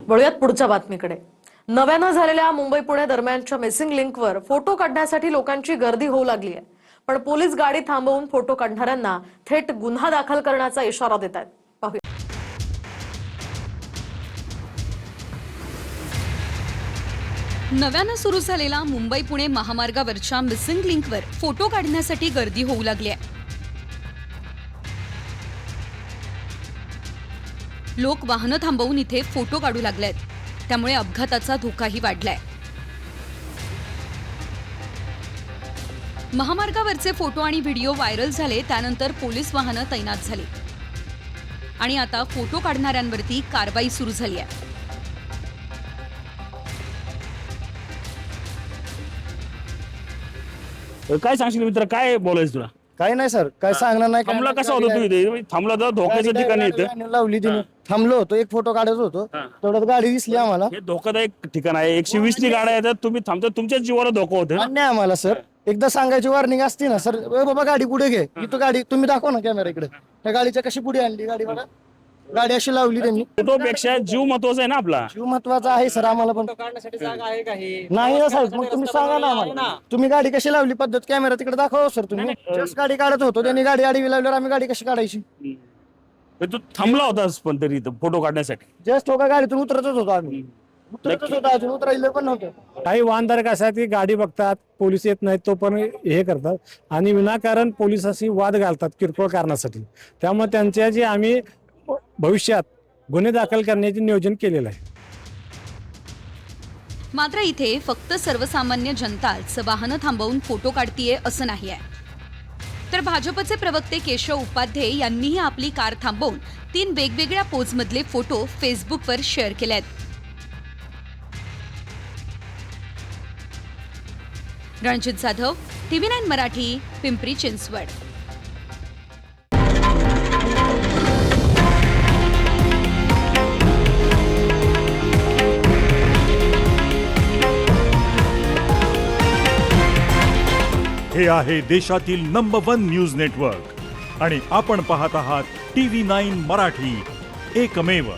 वळूयात पुढच्या बातमीकडे। नव्यानं झालेल्या मुंबई पुणे दरम्यानच्या मिसिंग लिंकवर फोटो काढण्यासाठी लोकांची गर्दी होऊ लागली आहे। पण पोलीस गाडी थांबवून फोटो काढणाऱ्यांना थेट गुन्हा दाखल करण्याचा इशारा देत आहेत। पाहूया। नव्यानं सुरू झालेला मुंबई पुणे महामार्गावरच्या मिसिंग लिंकवर फोटो काढण्यासाठी गर्दी होऊ लागली आहे। लोक वाहनं थांबवून इथे फोटो काढू लागलेत, त्यामुळे अपघाताचा धोकाही वाढलाय। महामार्गावरचे फोटो आणि व्हिडिओ व्हायरल झाले, त्यानंतर पोलीस वाहनं तैनात झाली आणि आता फोटो काढणाऱ्यांवरती कारवाई सुरू झाली आहे। काय सांगशील मित्र, काय बोलायचं तुला? काही नाही सर, काय सांगणार नाही। थांबला कसा होता तू इथे? थांबला तर धोक्याच्या ठिकाणी इथे लावली तिने, थांबलो होतो, एक फोटो काढत होतो, तेवढ्यात गाडी दिसली आम्हाला। हे धोकादायक ठिकाण आहे, 120 नी गाड्या येतात, तुम्ही थांबता, तुमच्याच जीवाला धोका होते ना? नाही आम्हाला सर, एकदा सांगायची वॉर्निंग असते ना सर, ए बाबा गाडी पुढे घे, इथं गाडी तुम्ही दाखवा ना कॅमेरा इकडे, त्या गाडीच्या कशी पुढे आणली गाडी बघा, गाडी अशी लावली त्यांनी। फोटोपेक्षा जीव महत्वाचा आहे ना आपला। जीव महत्वाचा आहे सर, आम्हाला पण काढण्यासाठी जागा आहे काही नाही ना साहेब, मग तुम्ही सांगा ना आम्हाला, तुम्ही गाडी कशी लावली पद्धत कॅमेरा तिकडे दाखवा सर। तुम्ही जस्ट गाडी काढत होतो, त्यांनी गाडी आडवी लावल्यावर आम्ही गाडी कशी काढायची? तू थांबला होतास पण तरी इथं फोटो काढण्यासाठी? जस्ट होका गाडीतून उतरतच होतो आम्ही, उतरतच होतो, अजून उतरायला पण नव्हतं। काही वाहनधारक असतात की गाडी बघतात, पोलीस येत नाहीत तो पण हे करतात आणि विनाकारण पोलिसाशी वाद घालतात किरकोळ कारणासाठी, त्यामुळे त्यांच्या जे आम्ही भविष्यात गुन्हे दाखल करण्याचे नियोजन केलेलं आहे। मात्र इथे फक्त सर्वसामान्य जनताच वाहनं थांबवून फोटो काढतीये असं नाहीये, तर भाजपचे प्रवक्ते केशव उपाध्ये यांनीही आपली कार थांबवून 3 वेगवेगळ्या पोजमधले फोटो फेसबुकवर शेअर केलेत। रणजित जाधव, TV9 मराठी, पिंपरी चिंचवड। हे आहे देशातील नंबर 1 न्यूज नेटवर्क आणि आपण पाहत आहात TV9 मराठी, एकमेव।